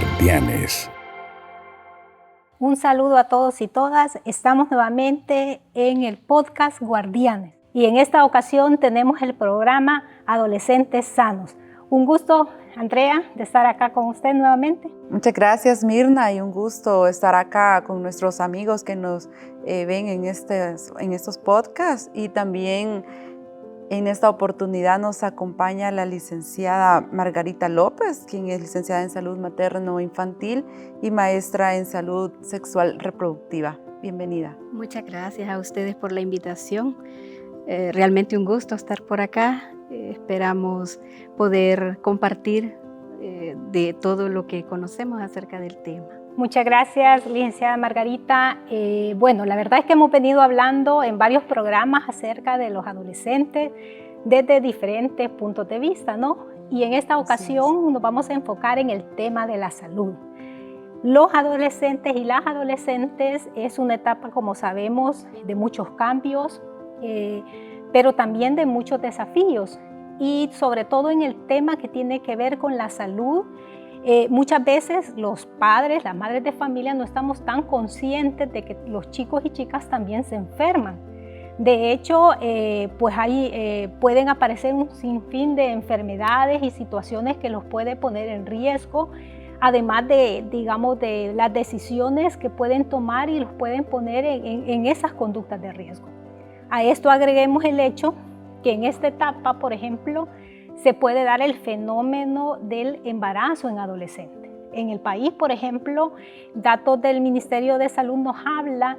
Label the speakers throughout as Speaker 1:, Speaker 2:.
Speaker 1: Guardianes.
Speaker 2: Un saludo a todos y todas. Estamos nuevamente en el podcast Guardianes y en esta ocasión tenemos el programa Adolescentes Sanos. Un gusto, Andrea, de estar acá con usted nuevamente.
Speaker 3: Muchas gracias, Mirna, y un gusto estar acá con nuestros amigos que nos ven en estos podcasts, y también en esta oportunidad nos acompaña la licenciada Margarita López, quien es licenciada en Salud Materno-Infantil y maestra en Salud Sexual Reproductiva. Bienvenida.
Speaker 4: Muchas gracias a ustedes por la invitación. Realmente un gusto estar por acá. Esperamos poder compartir de todo lo que conocemos acerca del tema.
Speaker 2: Muchas gracias, licenciada Margarita. Bueno, la verdad es que hemos venido hablando en varios programas acerca de los adolescentes desde diferentes puntos de vista, ¿no? Y en esta ocasión nos vamos a enfocar en el tema de la salud. Los adolescentes y las adolescentes es una etapa, como sabemos, de muchos cambios, pero también de muchos desafíos, y sobre todo en el tema que tiene que ver con la salud. Muchas veces los padres, las madres de familia no estamos tan conscientes de que los chicos y chicas también se enferman. De hecho, pues ahí pueden aparecer un sinfín de enfermedades y situaciones que los puede poner en riesgo, además de, digamos, de las decisiones que pueden tomar y los pueden poner en esas conductas de riesgo. A esto agreguemos el hecho que en esta etapa, por ejemplo, se puede dar el fenómeno del embarazo en adolescentes. En el país, por ejemplo, datos del Ministerio de Salud nos habla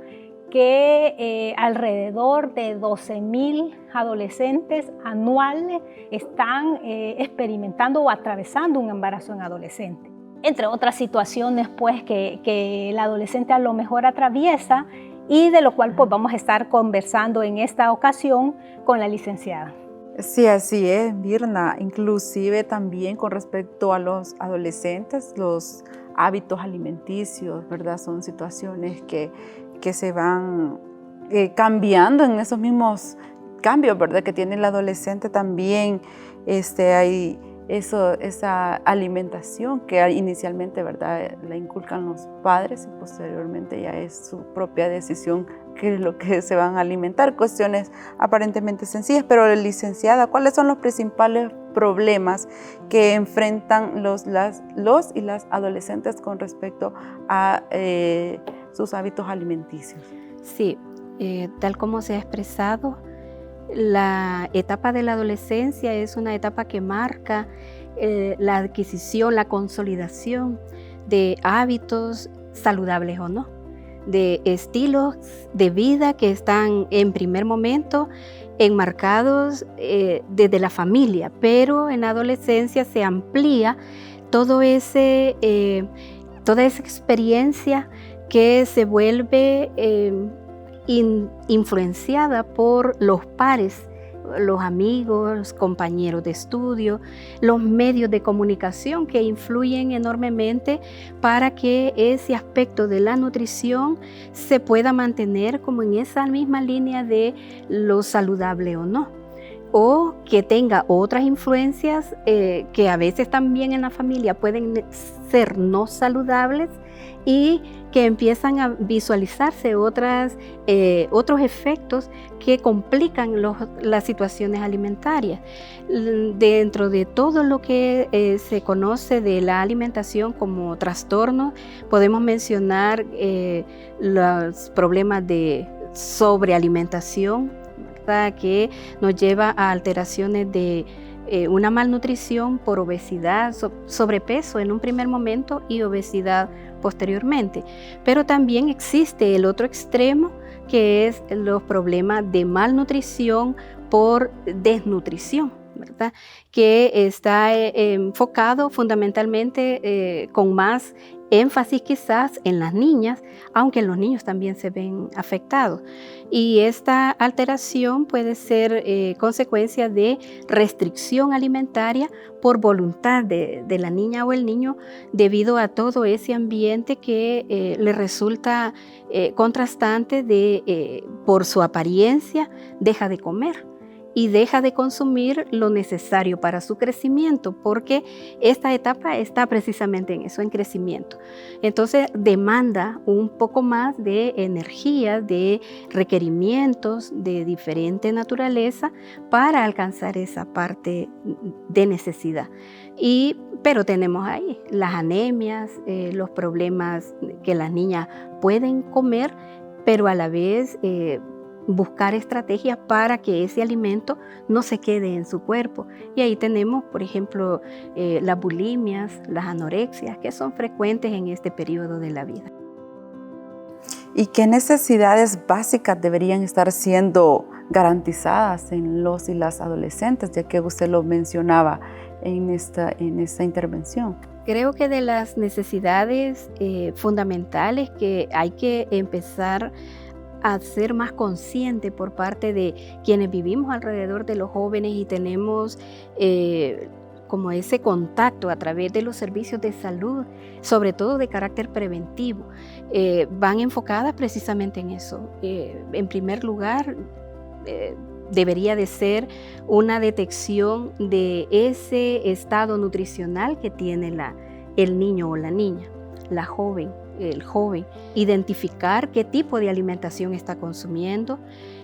Speaker 2: que alrededor de 12,000 adolescentes anuales están experimentando o atravesando un embarazo en adolescente. Entre otras situaciones pues, que el adolescente a lo mejor atraviesa, y de lo cual pues, vamos a estar conversando en esta ocasión con la licenciada.
Speaker 3: Sí, así es, Mirna. Inclusive también con respecto a los adolescentes, los hábitos alimenticios, ¿verdad? Son situaciones que se van cambiando en esos mismos cambios, ¿verdad? Que tiene el adolescente también. Hay esa alimentación que inicialmente, ¿verdad?, la inculcan los padres, y posteriormente ya es su propia decisión qué es lo que se van a alimentar. Cuestiones aparentemente sencillas, pero licenciada, ¿cuáles son los principales problemas que enfrentan los y las adolescentes con respecto a sus hábitos alimenticios?
Speaker 4: Sí, tal como se ha expresado, la etapa de la adolescencia es una etapa que marca la adquisición, la consolidación de hábitos saludables o no, de estilos de vida que están en primer momento enmarcados desde la familia, pero en adolescencia se amplía toda esa experiencia que se vuelve influenciada por los pares, los amigos, los compañeros de estudio, los medios de comunicación que influyen enormemente para que ese aspecto de la nutrición se pueda mantener como en esa misma línea de lo saludable o no, o que tenga otras influencias que a veces también en la familia pueden ser no saludables, y que empiezan a visualizarse otros efectos que complican las situaciones alimentarias. Dentro de todo lo que se conoce de la alimentación como trastorno, podemos mencionar los problemas de sobrealimentación, ¿verdad?, que nos lleva a alteraciones de una malnutrición por obesidad, sobrepeso en un primer momento y obesidad posteriormente. Pero también existe el otro extremo, que es los problemas de malnutrición por desnutrición, ¿verdad?, que está enfocado fundamentalmente con más énfasis quizás en las niñas, aunque en los niños también se ven afectados. Y esta alteración puede ser consecuencia de restricción alimentaria por voluntad de la niña o el niño, debido a todo ese ambiente que le resulta contrastante por su apariencia, deja de comer. y deja de consumir lo necesario para su crecimiento, porque esta etapa está precisamente en eso, en crecimiento. Entonces demanda un poco más de energía, de requerimientos de diferente naturaleza para alcanzar esa parte de necesidad. Pero tenemos ahí las anemias, los problemas que las niñas pueden comer, pero a la vez buscar estrategias para que ese alimento no se quede en su cuerpo. Y ahí tenemos, por ejemplo, las bulimias, las anorexias, que son frecuentes en este periodo de la vida.
Speaker 3: ¿Y qué necesidades básicas deberían estar siendo garantizadas en los y las adolescentes, ya que usted lo mencionaba en esta intervención?
Speaker 4: Creo que de las necesidades fundamentales que hay que empezar a ser más consciente por parte de quienes vivimos alrededor de los jóvenes y tenemos como ese contacto a través de los servicios de salud, sobre todo de carácter preventivo, van enfocadas precisamente en eso. En primer lugar, debería de ser una detección de ese estado nutricional que tiene el niño o la niña, la joven, el joven, identificar qué tipo de alimentación está consumiendo,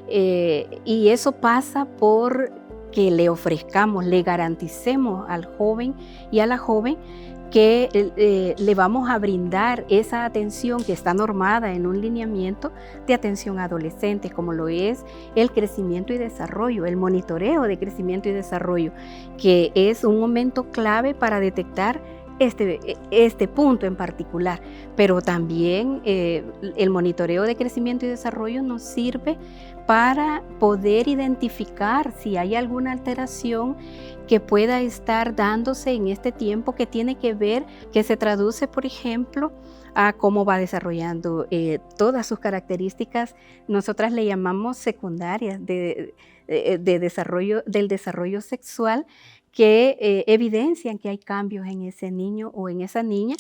Speaker 4: y eso pasa por que le ofrezcamos, le garanticemos al joven y a la joven que le vamos a brindar esa atención que está normada en un lineamiento de atención a adolescentes, como lo es el crecimiento y desarrollo, el monitoreo de crecimiento y desarrollo, que es un momento clave para detectar este punto en particular, pero también el monitoreo de crecimiento y desarrollo nos sirve para poder identificar si hay alguna alteración que pueda estar dándose en este tiempo, que tiene que ver, que se traduce, por ejemplo, a cómo va desarrollando todas sus características. Nosotras le llamamos secundarias del desarrollo sexual, que evidencian que hay cambios en ese niño o en esa niña,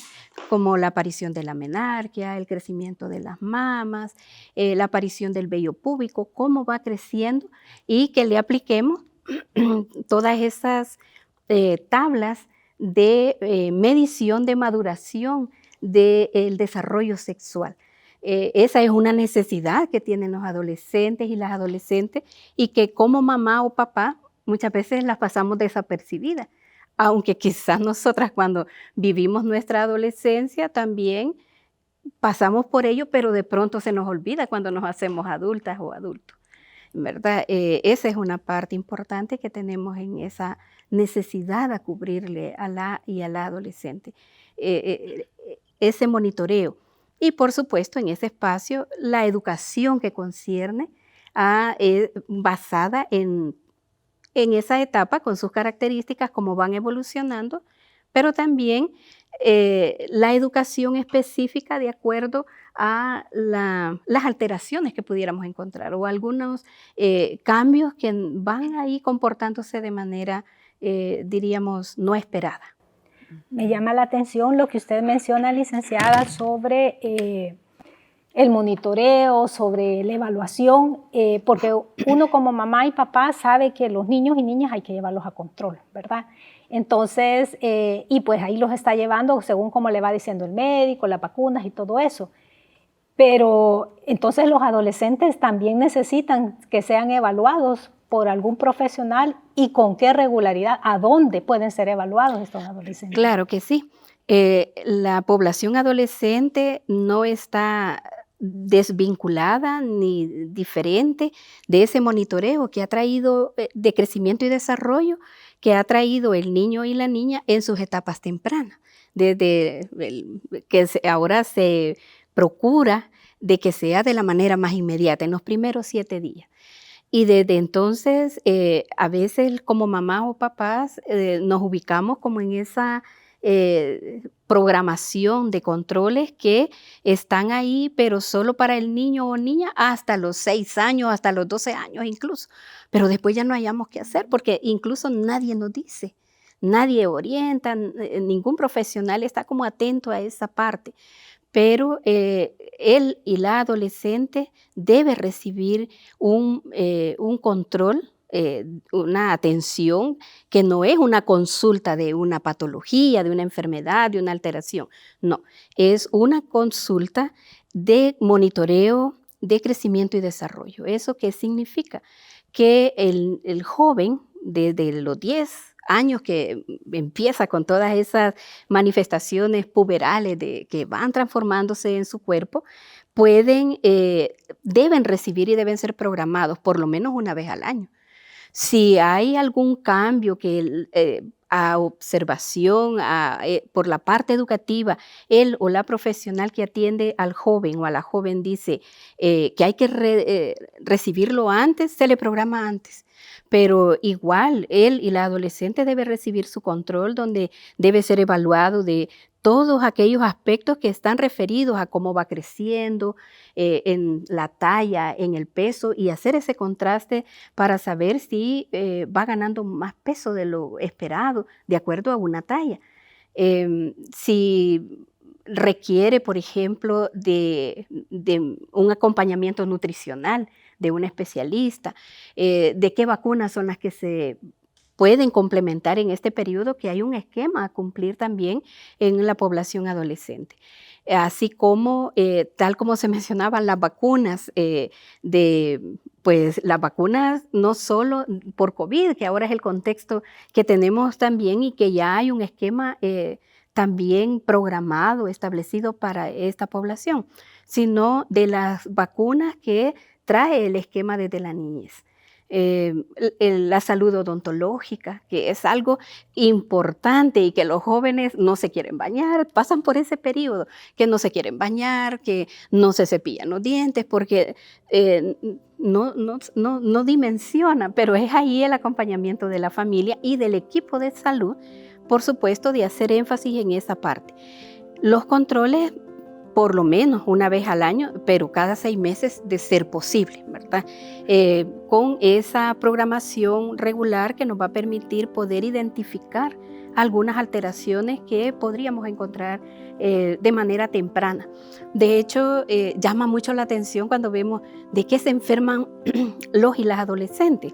Speaker 4: como la aparición de la menarquia, el crecimiento de las mamas, la aparición del vello púbico, cómo va creciendo, y que le apliquemos todas esas tablas de medición de maduración del desarrollo sexual. Esa es una necesidad que tienen los adolescentes y las adolescentes, y que como mamá o papá muchas veces las pasamos desapercibidas, aunque quizás nosotras cuando vivimos nuestra adolescencia también pasamos por ello, pero de pronto se nos olvida cuando nos hacemos adultas o adultos, ¿verdad? Esa es una parte importante que tenemos en esa necesidad de cubrirle a la y a la adolescente, ese monitoreo. Y por supuesto en ese espacio la educación que concierne basada en esa etapa con sus características, cómo van evolucionando, pero también la educación específica de acuerdo a las alteraciones que pudiéramos encontrar o algunos cambios que van ahí comportándose de manera, diríamos, no esperada.
Speaker 2: Me llama la atención lo que usted menciona, licenciada, sobre el monitoreo, sobre la evaluación, porque uno como mamá y papá sabe que los niños y niñas hay que llevarlos a control, ¿verdad? Entonces, y pues ahí los está llevando según como le va diciendo el médico, las vacunas y todo eso. Pero entonces los adolescentes también necesitan que sean evaluados por algún profesional, y con qué regularidad, a dónde pueden ser evaluados estos adolescentes.
Speaker 4: Claro que sí. La población adolescente no está desvinculada ni diferente de ese monitoreo que ha traído de crecimiento y desarrollo, que ha traído el niño y la niña en sus etapas tempranas, desde que ahora se procura de que sea de la manera más inmediata, en los primeros 7 días. Y desde entonces, a veces como mamás o papás nos ubicamos como en esa programación de controles que están ahí, pero solo para el niño o niña hasta los 6 años, hasta los 12 años incluso. Pero después ya no hayamos qué hacer, porque incluso nadie nos dice, nadie orienta, ningún profesional está como atento a esa parte. Pero él y la adolescente debe recibir un control una atención que no es una consulta de una patología, de una enfermedad, de una alteración. No, es una consulta de monitoreo de crecimiento y desarrollo. ¿Eso qué significa? Que el joven, desde los 10 años que empieza con todas esas manifestaciones puberales que van transformándose en su cuerpo, deben recibir y deben ser programados por lo menos una vez al año. Si hay algún cambio a observación, por la parte educativa, él o la profesional que atiende al joven o a la joven dice que hay que recibirlo antes, se le programa antes. Pero igual, él y la adolescente debe recibir su control, donde debe ser evaluado de todos aquellos aspectos que están referidos a cómo va creciendo, en la talla, en el peso, y hacer ese contraste para saber si va ganando más peso de lo esperado, de acuerdo a una talla. Si requiere, por ejemplo, de un acompañamiento nutricional de un especialista, de qué vacunas son las que se pueden complementar en este periodo, que hay un esquema a cumplir también en la población adolescente. Así como, tal como se mencionaban las vacunas, pues las vacunas no solo por COVID, que ahora es el contexto que tenemos también y que ya hay un esquema también programado, establecido para esta población, sino de las vacunas que trae el esquema desde la niñez. La salud odontológica, que es algo importante y que los jóvenes no se quieren bañar, pasan por ese periodo, que no se quieren bañar, que no se cepillan los dientes, porque no dimensionan, pero es ahí el acompañamiento de la familia y del equipo de salud, por supuesto, de hacer énfasis en esa parte. Los controles, por lo menos una vez al año, pero cada 6 meses de ser posible, ¿verdad? Con esa programación regular que nos va a permitir poder identificar algunas alteraciones que podríamos encontrar de manera temprana. De hecho, llama mucho la atención cuando vemos de qué se enferman los y las adolescentes.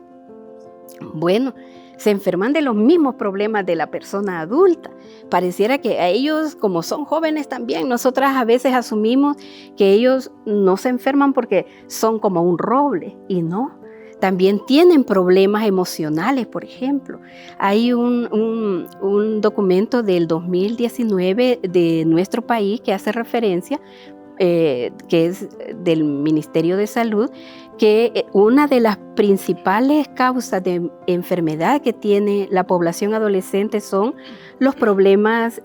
Speaker 4: Bueno, se enferman de los mismos problemas de la persona adulta. Pareciera que a ellos, como son jóvenes también, nosotras a veces asumimos que ellos no se enferman porque son como un roble, y no. También tienen problemas emocionales, por ejemplo. Hay un documento del 2019 de nuestro país que hace referencia, que es del Ministerio de Salud, que una de las principales causas de enfermedad que tiene la población adolescente son los problemas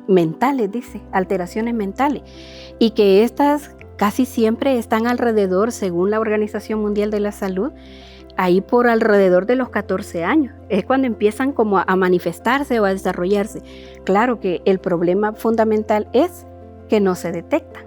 Speaker 4: mentales, dice, alteraciones mentales, y que estas casi siempre están alrededor, según la Organización Mundial de la Salud, ahí por alrededor de los 14 años. Es cuando empiezan como a manifestarse o a desarrollarse. Claro que el problema fundamental es que no se detectan,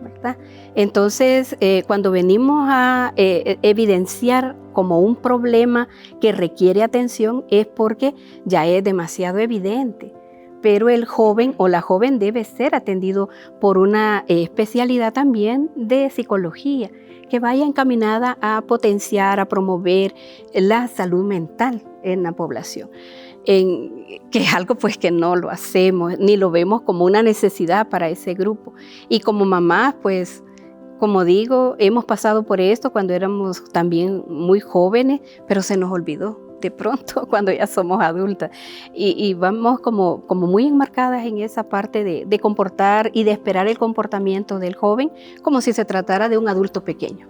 Speaker 4: ¿verdad? Entonces, cuando venimos a evidenciar como un problema que requiere atención, es porque ya es demasiado evidente. Pero el joven o la joven debe ser atendido por una especialidad también de psicología, que vaya encaminada a potenciar, a promover la salud mental en la población. Que es algo pues que no lo hacemos, ni lo vemos como una necesidad para ese grupo. Y como mamás, pues, como digo, hemos pasado por esto cuando éramos también muy jóvenes, pero se nos olvidó de pronto cuando ya somos adultas. Y vamos como muy enmarcadas en esa parte de comportar y de esperar el comportamiento del joven como si se tratara de un adulto pequeño.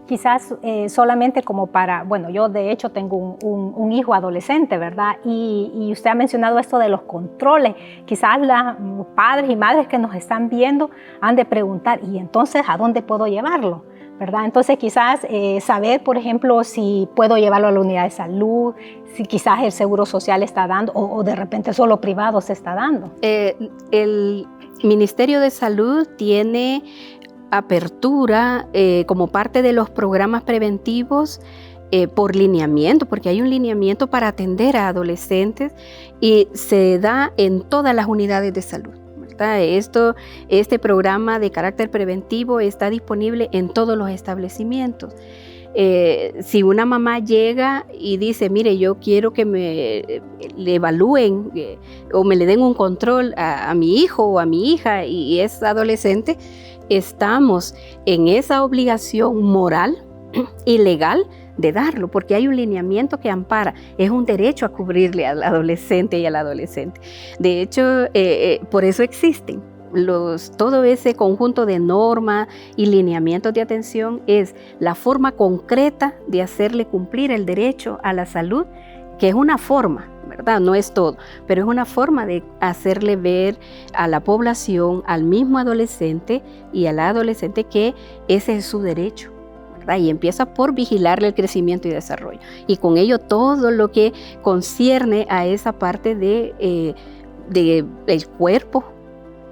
Speaker 2: Quizás solamente como para, bueno, yo de hecho tengo un hijo adolescente, ¿verdad? Y usted ha mencionado esto de los controles. Quizás los padres y madres que nos están viendo han de preguntar, ¿y entonces a dónde puedo llevarlo? ¿Verdad? Entonces quizás saber, por ejemplo, si puedo llevarlo a la unidad de salud, si quizás el Seguro Social está dando o de repente solo privado se está dando.
Speaker 4: El Ministerio de Salud tiene apertura como parte de los programas preventivos por lineamiento, porque hay un lineamiento para atender a adolescentes y se da en todas las unidades de salud. Este programa de carácter preventivo está disponible en todos los establecimientos. Si una mamá llega y dice, mire, yo quiero que le evalúen o me le den un control a mi hijo o a mi hija y es adolescente, estamos en esa obligación moral y legal de darlo, porque hay un lineamiento que ampara, es un derecho a cubrirle al adolescente y al adolescente. De hecho, por eso existen todo ese conjunto de normas y lineamientos de atención, es la forma concreta de hacerle cumplir el derecho a la salud, que es una forma, ¿verdad? No es todo, pero es una forma de hacerle ver a la población, al mismo adolescente y a la adolescente que ese es su derecho. Y empieza por vigilarle el crecimiento y desarrollo. Y con ello todo lo que concierne a esa parte del cuerpo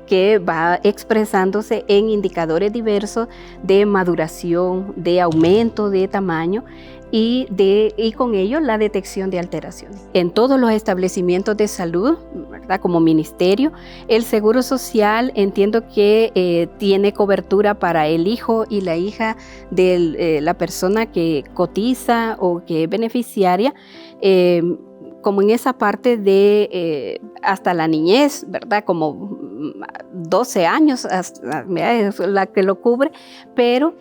Speaker 4: que va expresándose en indicadores diversos de maduración, de aumento de tamaño y con ello la detección de alteraciones. En todos los establecimientos de salud, ¿verdad? Como ministerio, el Seguro Social entiendo que tiene cobertura para el hijo y la hija de la persona que cotiza o que es beneficiaria, como en esa parte de hasta la niñez, ¿verdad? Como 12 años hasta, es la que lo cubre, pero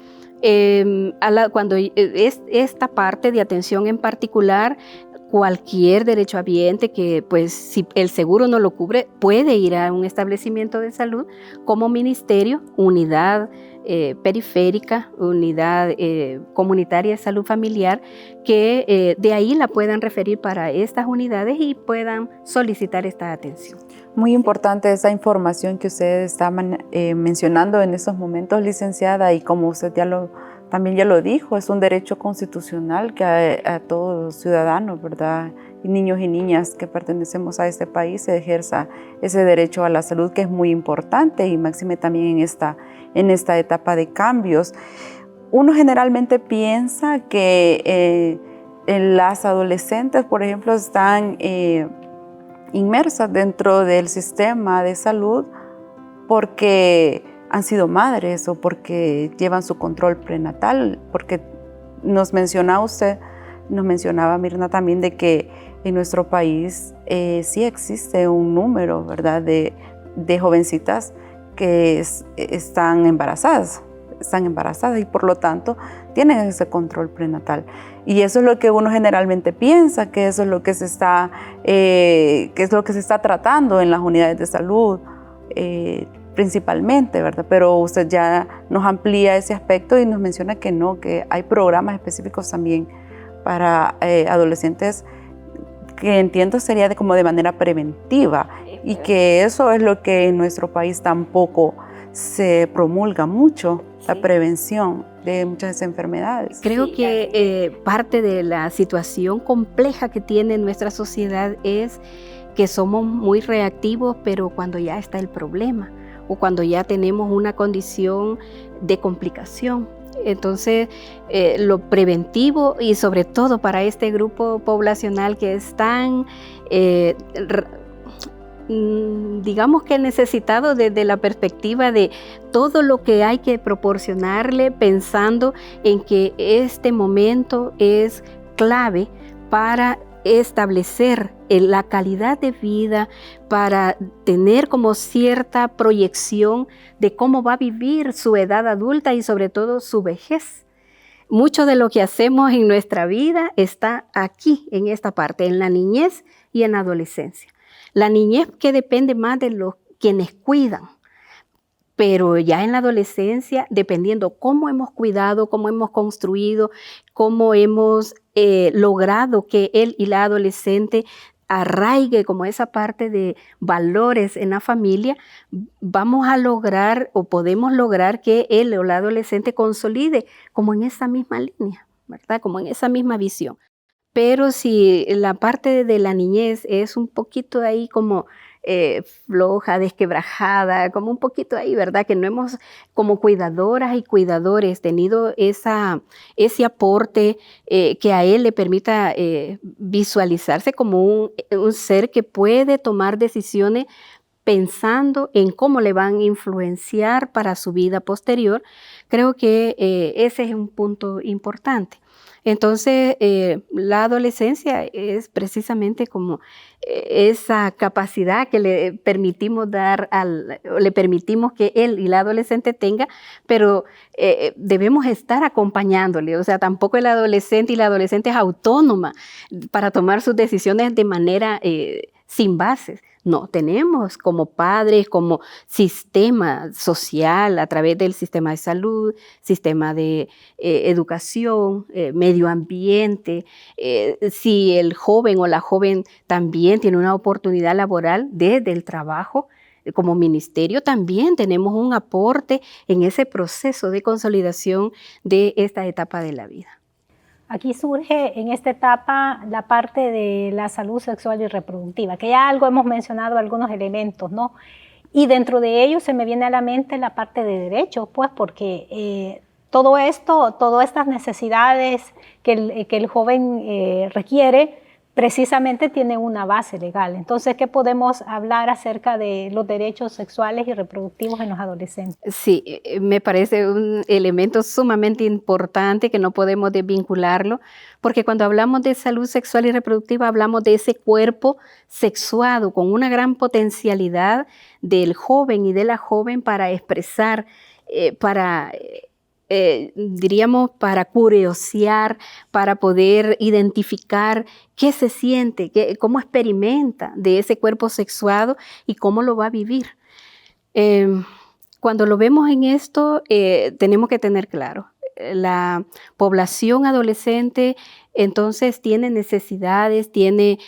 Speaker 4: cuando es esta parte de atención en particular, cualquier derechohabiente que, pues, si el seguro no lo cubre, puede ir a un establecimiento de salud como ministerio, unidad periférica, unidad comunitaria de salud familiar, que de ahí la puedan referir para estas unidades y puedan solicitar esta atención.
Speaker 3: Muy importante esa información que usted está mencionando en estos momentos, licenciada, y como usted también ya lo dijo, es un derecho constitucional que a todos los ciudadanos, ¿verdad? Y niños y niñas que pertenecemos a este país se ejerza ese derecho a la salud, que es muy importante, y máxime también en esta etapa de cambios. Uno generalmente piensa que las adolescentes, por ejemplo, están inmersas dentro del sistema de salud porque han sido madres o porque llevan su control prenatal, porque nos mencionaba Mirna también de que en nuestro país sí existe un número, ¿verdad?, de jovencitas que están embarazadas y por lo tanto tienen ese control prenatal. Y eso es lo que uno generalmente piensa, que eso es lo que se está, tratando en las unidades de salud principalmente, ¿verdad? Pero usted ya nos amplía ese aspecto y nos menciona que no, que hay programas específicos también para adolescentes, que entiendo sería como de manera preventiva, y que eso es lo que en nuestro país tampoco se promulga mucho, la prevención de muchas enfermedades.
Speaker 4: Creo que parte de la situación compleja que tiene nuestra sociedad es que somos muy reactivos, pero cuando ya está el problema o cuando ya tenemos una condición de complicación. Entonces, lo preventivo, y sobre todo para este grupo poblacional que es tan, digamos que necesitado desde la perspectiva de todo lo que hay que proporcionarle, pensando en que este momento es clave para establecer la calidad de vida, para tener como cierta proyección de cómo va a vivir su edad adulta y sobre todo su vejez. Mucho de lo que hacemos en nuestra vida está aquí, en esta parte, en la niñez y en la adolescencia. La niñez, que depende más de quienes cuidan, pero ya en la adolescencia, dependiendo cómo hemos cuidado, cómo hemos construido, cómo hemos logrado que él y la adolescente arraigue como esa parte de valores en la familia, vamos a lograr o podemos lograr que él o la adolescente consolide como en esa misma línea, ¿verdad? Como en esa misma visión. Pero si la parte de la niñez es un poquito ahí como floja, desquebrajada, como un poquito ahí, ¿verdad? Que no hemos como cuidadoras y cuidadores tenido ese aporte que a él le permita visualizarse como un ser que puede tomar decisiones pensando en cómo le van a influenciar para su vida posterior. Creo que ese es un punto importante. Entonces, la adolescencia es precisamente como esa capacidad que le permitimos le permitimos que él y la adolescente tenga, pero debemos estar acompañándole. O sea, tampoco el adolescente y la adolescente es autónoma para tomar sus decisiones de manera sin bases. No, tenemos como padres, como sistema social, a través del sistema de salud, sistema de educación, medio ambiente, si el joven o la joven también tiene una oportunidad laboral desde el trabajo, como ministerio también tenemos un aporte en ese proceso de consolidación de esta etapa de la vida.
Speaker 2: Aquí surge en esta etapa la parte de la salud sexual y reproductiva, que ya algo hemos mencionado, algunos elementos, ¿no? Y dentro de ellos se me viene a la mente la parte de derechos, pues porque todo esto, todas estas necesidades que el joven requiere, precisamente tiene una base legal. Entonces, ¿qué podemos hablar acerca de los derechos sexuales y reproductivos en los adolescentes?
Speaker 4: Sí, me parece un elemento sumamente importante que no podemos desvincularlo, porque cuando hablamos de salud sexual y reproductiva hablamos de ese cuerpo sexuado con una gran potencialidad del joven y de la joven para expresar, diríamos, para curiosear, para poder identificar qué se siente, cómo experimenta de ese cuerpo sexuado y cómo lo va a vivir. Cuando lo vemos en esto, tenemos que tener claro, la población adolescente entonces tiene necesidades, tiene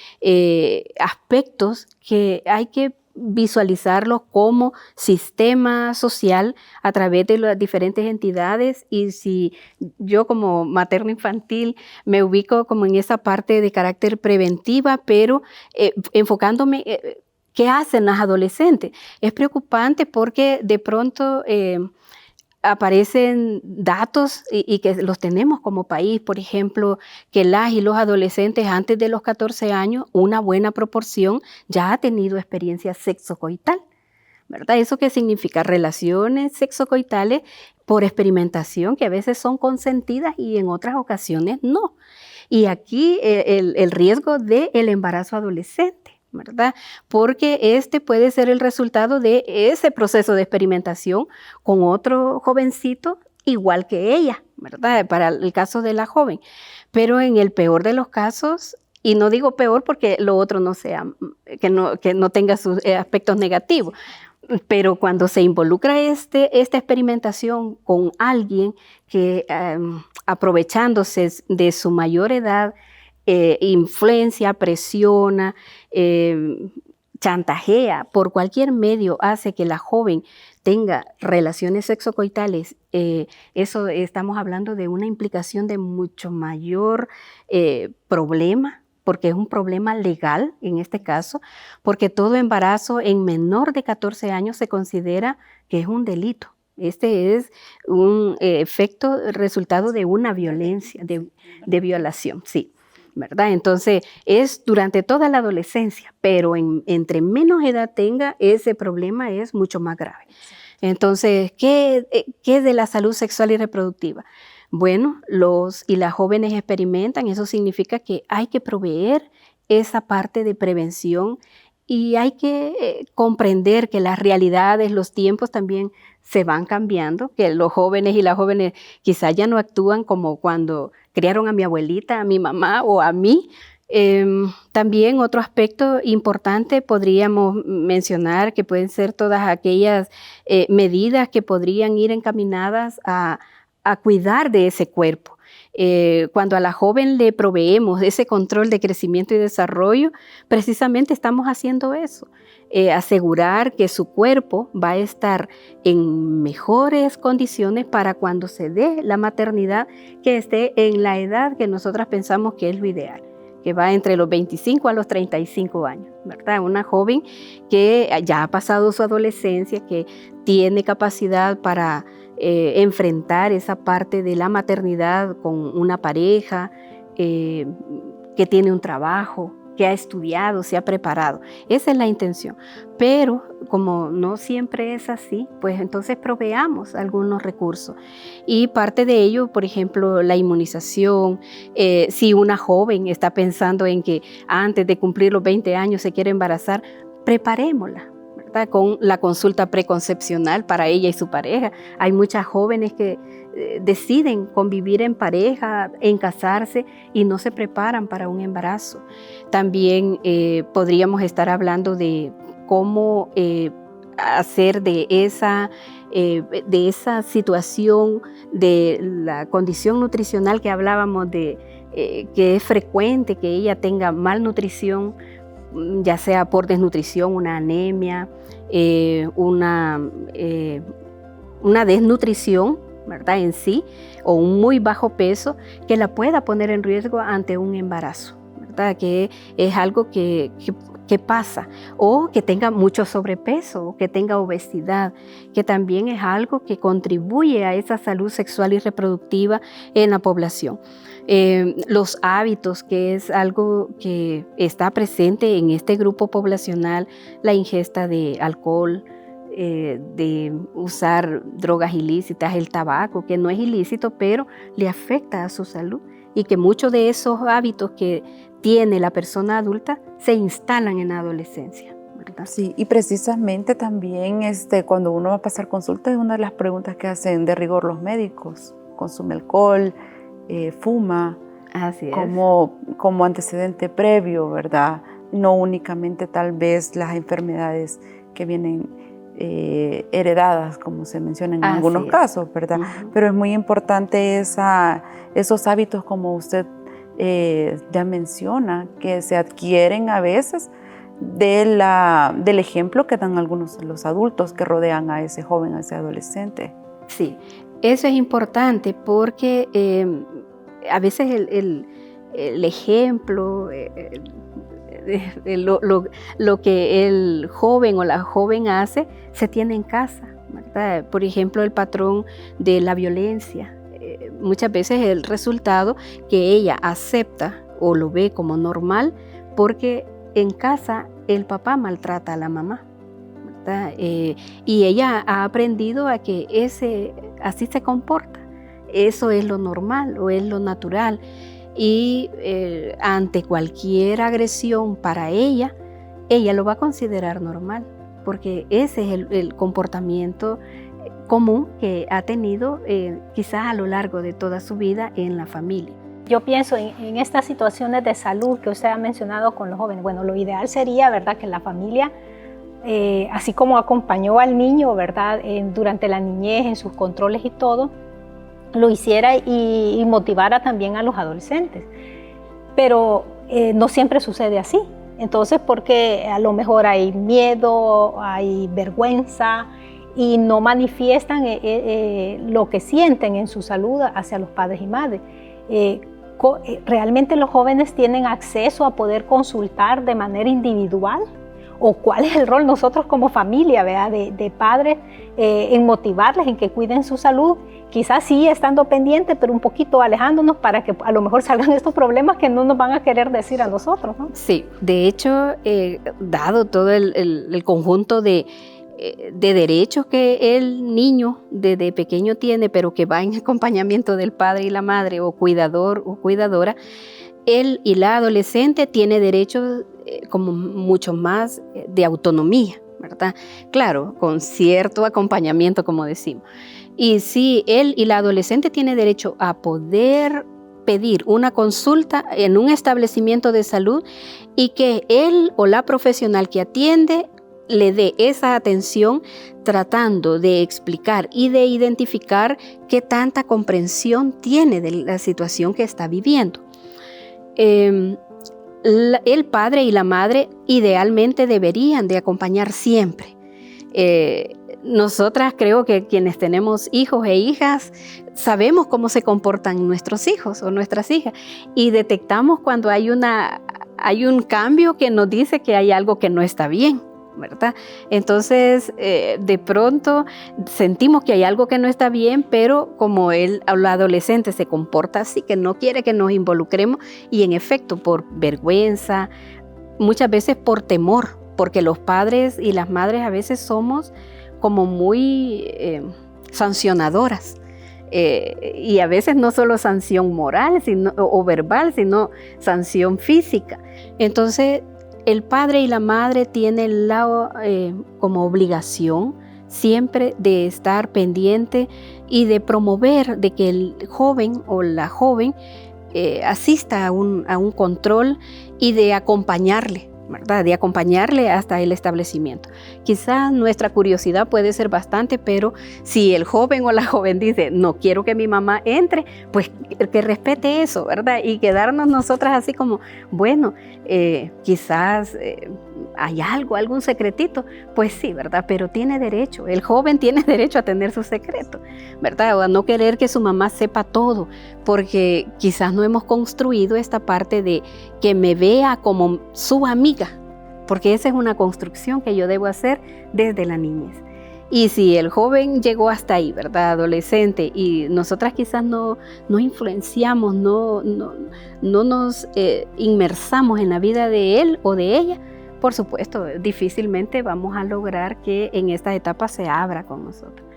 Speaker 4: aspectos que hay que visualizarlos como sistema social a través de las diferentes entidades, y si yo como materno-infantil me ubico como en esa parte de carácter preventiva, pero enfocándome ¿qué hacen las adolescentes? Es preocupante porque de pronto aparecen datos y que los tenemos como país, por ejemplo, que las y los adolescentes antes de los 14 años, una buena proporción ya ha tenido experiencia sexocoital, ¿verdad? ¿Eso qué significa? Relaciones sexocoitales por experimentación que a veces son consentidas y en otras ocasiones no. Y aquí el riesgo del embarazo adolescente, ¿verdad? Porque este puede ser el resultado de ese proceso de experimentación con otro jovencito igual que ella, ¿verdad? Para el caso de la joven. Pero en el peor de los casos, y no digo peor porque lo otro no sea, que no tenga sus aspectos negativos, pero cuando se involucra esta experimentación con alguien que aprovechándose de su mayor edad, influencia, presiona, chantajea, por cualquier medio hace que la joven tenga relaciones sexocoitales, eso estamos hablando de una implicación de mucho mayor problema, porque es un problema legal en este caso, porque todo embarazo en menor de 14 años se considera que es un delito. Este es un efecto, resultado de una violencia, de violación, sí, ¿verdad? Entonces, es durante toda la adolescencia, pero entre menos edad tenga, ese problema es mucho más grave. Entonces, ¿qué es de la salud sexual y reproductiva? Bueno, los y las jóvenes experimentan, eso significa que hay que proveer esa parte de prevención y hay que comprender que las realidades, los tiempos también se van cambiando, que los jóvenes y las jóvenes quizás ya no actúan como cuando criaron a mi abuelita, a mi mamá o a mí. También otro aspecto importante podríamos mencionar que pueden ser todas aquellas medidas que podrían ir encaminadas a cuidar de ese cuerpo. Cuando a la joven le proveemos ese control de crecimiento y desarrollo, precisamente estamos haciendo eso, asegurar que su cuerpo va a estar en mejores condiciones para cuando se dé la maternidad, que esté en la edad que nosotras pensamos que es lo ideal, que va entre los 25 a los 35 años, ¿verdad? Una joven que ya ha pasado su adolescencia, que tiene capacidad para enfrentar esa parte de la maternidad con una pareja, que tiene un trabajo, que ha estudiado, se ha preparado. Esa es la intención. Pero como no siempre es así, pues entonces proveamos algunos recursos. Y parte de ello, por ejemplo, la inmunización. Si una joven está pensando en que antes de cumplir los 20 años se quiere embarazar, preparémosla, ¿verdad? Con la consulta preconcepcional para ella y su pareja. Hay muchas jóvenes que deciden convivir en pareja, en casarse y no se preparan para un embarazo. También podríamos estar hablando de cómo hacer de esa situación de la condición nutricional que hablábamos de que es frecuente que ella tenga malnutrición, ya sea por desnutrición, una anemia, una desnutrición, ¿verdad? En sí, o un muy bajo peso que la pueda poner en riesgo ante un embarazo, ¿verdad? Que es algo que pasa, o que tenga mucho sobrepeso, o que tenga obesidad, que también es algo que contribuye a esa salud sexual y reproductiva en la población. Los hábitos, que es algo que está presente en este grupo poblacional, la ingesta de alcohol, de usar drogas ilícitas, el tabaco, que no es ilícito, pero le afecta a su salud, y que muchos de esos hábitos que tiene la persona adulta se instalan en la adolescencia, ¿verdad?
Speaker 3: Sí, y precisamente también cuando uno va a pasar consulta es una de las preguntas que hacen de rigor los médicos. Consume alcohol, fuma,
Speaker 4: así es,
Speaker 3: como antecedente previo, ¿verdad? No únicamente tal vez las enfermedades que vienen heredadas, como se menciona en algunos casos, ¿verdad? Pero es muy importante esos hábitos, como usted ya menciona, que se adquieren a veces del ejemplo que dan algunos de los adultos que rodean a ese joven, a ese adolescente.
Speaker 4: Sí, eso es importante porque a veces el ejemplo, lo que el joven o la joven hace, se tiene en casa, ¿verdad? Por ejemplo, el patrón de la violencia. Muchas veces el resultado que ella acepta o lo ve como normal porque en casa el papá maltrata a la mamá, ¿verdad? Y ella ha aprendido a que así se comporta. Eso es lo normal o es lo natural. Y ante cualquier agresión para ella lo va a considerar normal, porque ese es el comportamiento común que ha tenido quizás a lo largo de toda su vida en la familia.
Speaker 2: Yo pienso en estas situaciones de salud que usted ha mencionado con los jóvenes. Bueno, lo ideal sería, ¿verdad?, que la familia, así como acompañó al niño, ¿verdad?, durante la niñez, en sus controles y todo, lo hiciera y motivara también a los adolescentes. Pero no siempre sucede así. Entonces, porque a lo mejor hay miedo, hay vergüenza y no manifiestan lo que sienten en su salud hacia los padres y madres. ¿Realmente los jóvenes tienen acceso a poder consultar de manera individual? ¿O cuál es el rol nosotros como familia, ¿verdad?, de padres en motivarles, en que cuiden su salud? Quizás sí estando pendientes, pero un poquito alejándonos para que a lo mejor salgan estos problemas que no nos van a querer decir a nosotros, ¿no?
Speaker 4: Sí, de hecho, dado todo el conjunto de derechos que el niño desde pequeño tiene, pero que va en acompañamiento del padre y la madre, o cuidador o cuidadora, él y la adolescente tiene derechos como mucho más de autonomía, ¿verdad? Claro, con cierto acompañamiento, como decimos. Y sí, él y la adolescente tiene derecho a poder pedir una consulta en un establecimiento de salud y que él o la profesional que atiende le dé esa atención, tratando de explicar y de identificar qué tanta comprensión tiene de la situación que está viviendo. El padre y la madre idealmente deberían de acompañar siempre. Nosotras, creo que quienes tenemos hijos e hijas sabemos cómo se comportan nuestros hijos o nuestras hijas, y detectamos cuando hay un cambio que nos dice que hay algo que no está bien, ¿verdad? Entonces, de pronto sentimos que hay algo que no está bien, pero como el adolescente se comporta así, que no quiere que nos involucremos, y en efecto por vergüenza, muchas veces por temor, porque los padres y las madres a veces somos como muy sancionadoras. Y a veces no solo sanción moral o verbal, sino sanción física. Entonces, el padre y la madre tienen como obligación siempre de estar pendiente y de promover de que el joven o la joven asista a un control y de acompañarle, ¿verdad? De acompañarle hasta el establecimiento. Quizás nuestra curiosidad puede ser bastante, pero si el joven o la joven dice, no quiero que mi mamá entre, pues que respete eso, ¿verdad? Y quedarnos nosotras así como, bueno, quizás hay algún secretito, pues sí, ¿verdad? Pero tiene derecho, el joven tiene derecho a tener su secreto, ¿verdad? O a no querer que su mamá sepa todo, porque quizás no hemos construido esta parte de que me vea como su amiga, porque esa es una construcción que yo debo hacer desde la niñez. Y si el joven llegó hasta ahí, ¿verdad? Adolescente, y nosotras quizás no influenciamos, no nos inmersamos en la vida de él o de ella, por supuesto, difícilmente vamos a lograr que en esta etapa se abra con nosotros.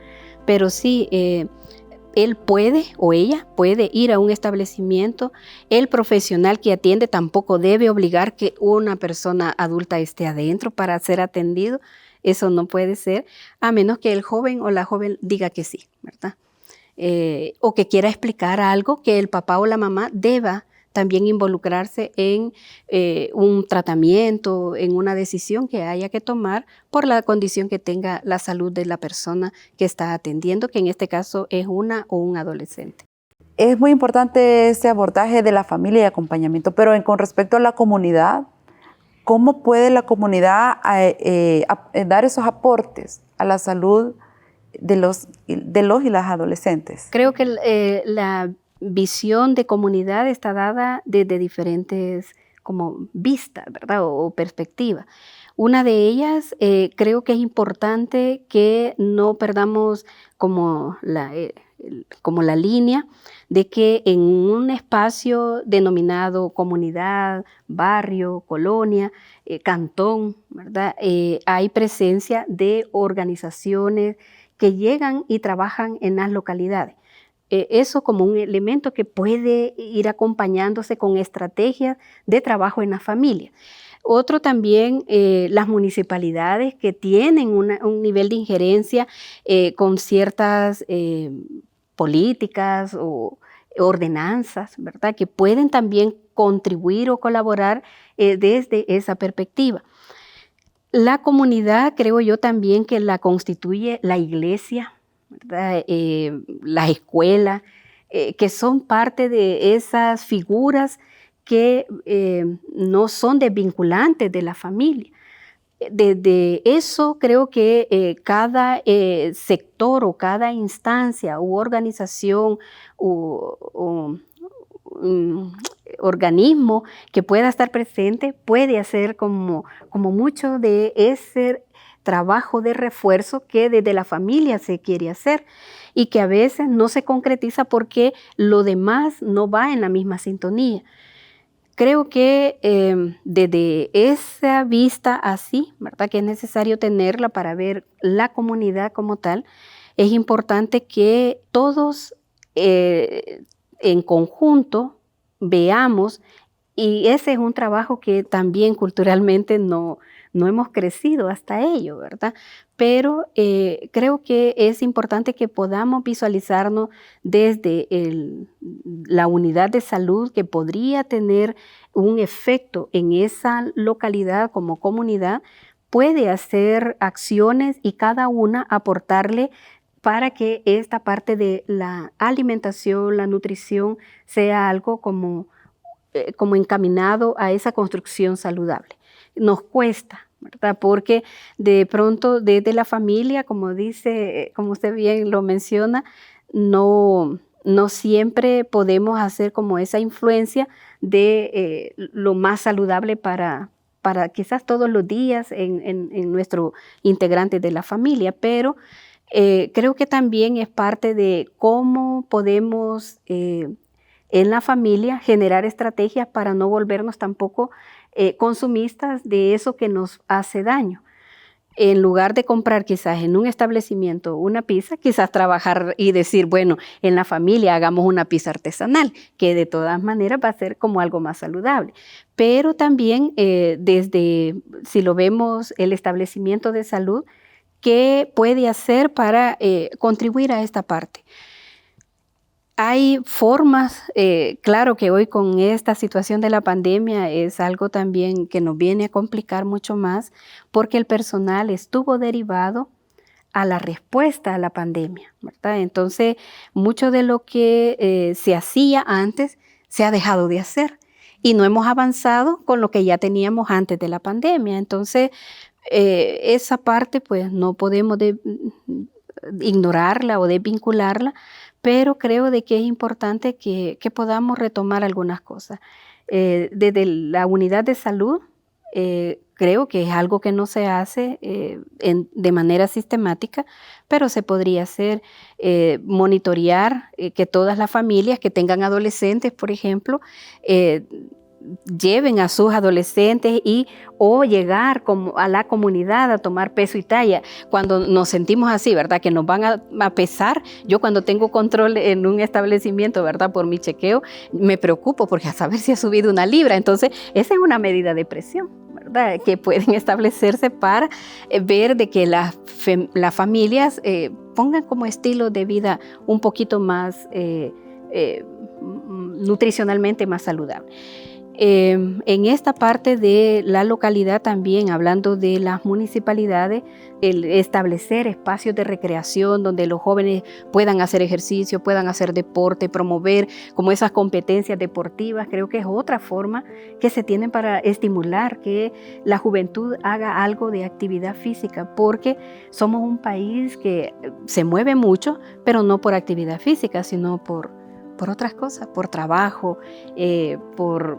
Speaker 4: Pero sí, él puede o ella puede ir a un establecimiento. El profesional que atiende tampoco debe obligar que una persona adulta esté adentro para ser atendido. Eso no puede ser, a menos que el joven o la joven diga que sí, ¿verdad? O que quiera explicar algo, que el papá o la mamá deba también involucrarse en un tratamiento, en una decisión que haya que tomar por la condición que tenga la salud de la persona que está atendiendo, que en este caso es una o un adolescente.
Speaker 3: Es muy importante ese abordaje de la familia y acompañamiento, pero con respecto a la comunidad, ¿cómo puede la comunidad dar esos aportes a la salud de los y las adolescentes?
Speaker 4: Creo que la visión de comunidad está dada desde diferentes como vistas, ¿verdad? O perspectivas. Una de ellas, creo que es importante que no perdamos como la línea de que en un espacio denominado comunidad, barrio, colonia, cantón, ¿verdad? Hay presencia de organizaciones que llegan y trabajan en las localidades. Eso como un elemento que puede ir acompañándose con estrategias de trabajo en la familia. Otro también, las municipalidades que tienen un nivel de injerencia con ciertas políticas o ordenanzas, ¿verdad? Que pueden también contribuir o colaborar desde esa perspectiva. La comunidad, creo yo también que la constituye la iglesia, ¿verdad? Las escuelas, que son parte de esas figuras que no son desvinculantes de la familia. Desde eso creo que cada sector o cada instancia u organización u organismo que pueda estar presente puede hacer como mucho de ese trabajo de refuerzo que desde la familia se quiere hacer y que a veces no se concretiza porque lo demás no va en la misma sintonía. Creo que desde esa vista así, ¿verdad? Que es necesario tenerla para ver la comunidad como tal, es importante que todos en conjunto veamos, y ese es un trabajo que también culturalmente no hemos crecido hasta ello, ¿verdad? Pero creo que es importante que podamos visualizarnos desde la unidad de salud que podría tener un efecto en esa localidad como comunidad, puede hacer acciones y cada una aportarle para que esta parte de la alimentación, la nutrición, sea algo como encaminado a esa construcción saludable. Nos cuesta, ¿verdad? Porque de pronto desde la familia, como usted bien lo menciona, no siempre podemos hacer como esa influencia de lo más saludable para quizás todos los días en nuestro integrante de la familia, pero creo que también es parte de cómo podemos en la familia generar estrategias para no volvernos tampoco consumistas de eso que nos hace daño. En lugar de comprar quizás en un establecimiento una pizza, quizás trabajar y decir, bueno, en la familia hagamos una pizza artesanal, que de todas maneras va a ser como algo más saludable. Pero también desde, si lo vemos, el establecimiento de salud, ¿qué puede hacer para contribuir a esta parte? Hay formas, claro que hoy con esta situación de la pandemia es algo también que nos viene a complicar mucho más porque el personal estuvo derivado a la respuesta a la pandemia, ¿verdad? Entonces, mucho de lo que se hacía antes se ha dejado de hacer y no hemos avanzado con lo que ya teníamos antes de la pandemia. Entonces, esa parte pues no podemos ignorarla o desvincularla, pero creo de que es importante que podamos retomar algunas cosas. Desde la unidad de salud, creo que es algo que no se hace de manera sistemática, pero se podría hacer monitorear que todas las familias que tengan adolescentes, por ejemplo, lleven a sus adolescentes o llegar como a la comunidad a tomar peso y talla. Cuando nos sentimos así, ¿verdad? Que nos van a pesar. Yo cuando tengo control en un establecimiento, ¿verdad? Por mi chequeo, me preocupo porque a saber si ha subido 1 libra. Entonces, esa es una medida de presión, ¿verdad? Que pueden establecerse para ver de que las familias pongan como estilo de vida un poquito más nutricionalmente más saludable. En esta parte de la localidad también, hablando de las municipalidades, el establecer espacios de recreación donde los jóvenes puedan hacer ejercicio, puedan hacer deporte, promover como esas competencias deportivas, creo que es otra forma que se tienen para estimular que la juventud haga algo de actividad física, porque somos un país que se mueve mucho, pero no por actividad física, sino por otras cosas, por trabajo, por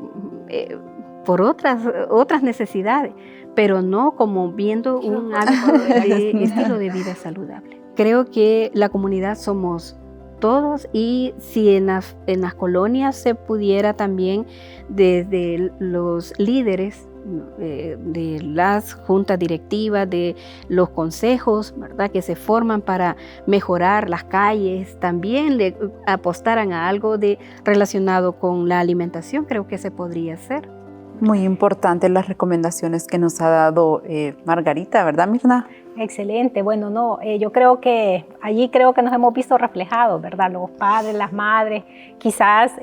Speaker 4: otras necesidades, pero no como viendo un hábito de estilo de vida saludable. Creo que la comunidad somos todos y si en las colonias se pudiera también desde los líderes de las juntas directivas, de los consejos, ¿verdad? Que se forman para mejorar las calles, también le apostaran a algo relacionado con la alimentación, creo que se podría hacer.
Speaker 3: Muy importantes las recomendaciones que nos ha dado Margarita, ¿verdad, Mirna?
Speaker 2: Excelente. Bueno, no, yo creo que allí nos hemos visto reflejados, ¿verdad? Los padres, las madres, quizás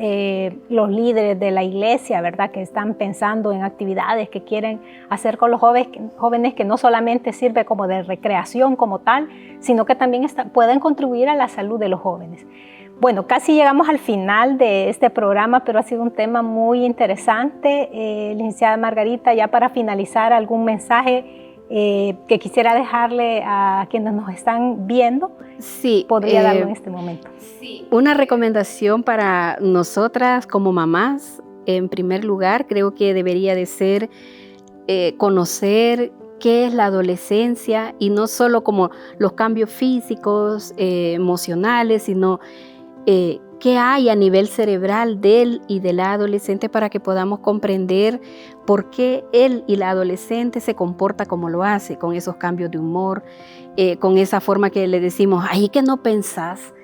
Speaker 2: los líderes de la iglesia, ¿verdad? Que están pensando en actividades que quieren hacer con los jóvenes que no solamente sirve como de recreación como tal, sino que también pueden contribuir a la salud de los jóvenes. Bueno, casi llegamos al final de este programa, pero ha sido un tema muy interesante. Licenciada Margarita, ya para finalizar, ¿algún mensaje que quisiera dejarle a quienes nos están viendo?
Speaker 4: Sí.
Speaker 2: ¿Podría darlo en este momento?
Speaker 4: Sí. Una recomendación para nosotras como mamás, en primer lugar, creo que debería de ser conocer qué es la adolescencia y no solo como los cambios físicos, emocionales, sino qué hay a nivel cerebral del y de la adolescente para que podamos comprender por qué él y la adolescente se comporta como lo hace, con esos cambios de humor, con esa forma que le decimos, ay, que no pensás,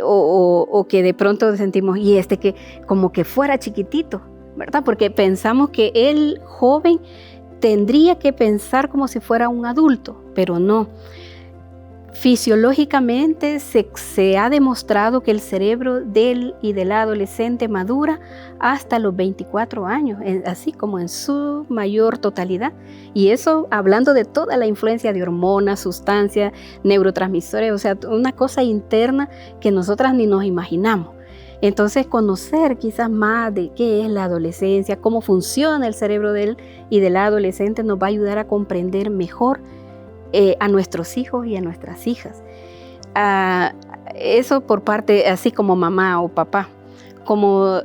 Speaker 4: o que de pronto sentimos, y que como que fuera chiquitito, ¿verdad? Porque pensamos que el joven tendría que pensar como si fuera un adulto, pero no. Fisiológicamente se ha demostrado que el cerebro del y del adolescente madura hasta los 24 años, así como en su mayor totalidad. Y eso hablando de toda la influencia de hormonas, sustancias, neurotransmisores, o sea, una cosa interna que nosotras ni nos imaginamos. Entonces, conocer quizás más de qué es la adolescencia, cómo funciona el cerebro del y del adolescente nos va a ayudar a comprender mejor a nuestros hijos y a nuestras hijas. Eso por parte, así como mamá o papá. Como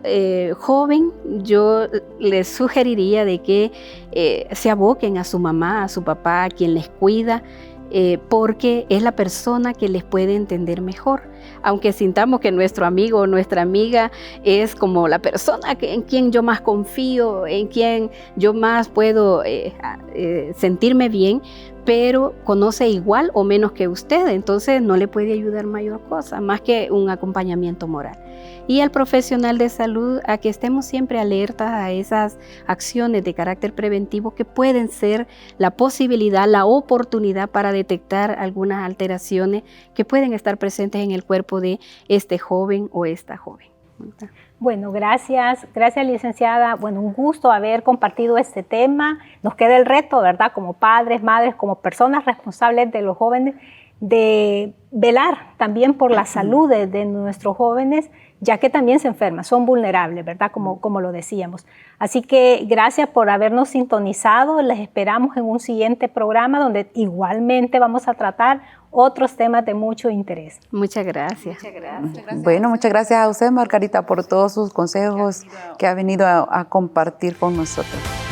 Speaker 4: joven, yo les sugeriría de que se aboquen a su mamá, a su papá, a quien les cuida, porque es la persona que les puede entender mejor. Aunque sintamos que nuestro amigo o nuestra amiga es como la persona en quien yo más confío, en quien yo más puedo sentirme bien, pero conoce igual o menos que usted, entonces no le puede ayudar mayor cosa, más que un acompañamiento moral. Y al profesional de salud a que estemos siempre alertas a esas acciones de carácter preventivo que pueden ser la posibilidad, la oportunidad para detectar algunas alteraciones que pueden estar presentes en el cuerpo de este joven o esta joven.
Speaker 2: Bueno, gracias licenciada. Bueno, un gusto haber compartido este tema. Nos queda el reto, ¿verdad? Como padres, madres, como personas responsables de los jóvenes, de velar también por la salud de nuestros jóvenes, ya que también se enferman, son vulnerables, ¿verdad? Como lo decíamos. Así que gracias por habernos sintonizado. Les esperamos en un siguiente programa donde igualmente vamos a tratar otros temas de mucho interés.
Speaker 4: Muchas gracias.
Speaker 3: Muchas gracias. Bueno, muchas gracias a usted, Margarita, por todos sus consejos que ha venido a compartir con nosotros.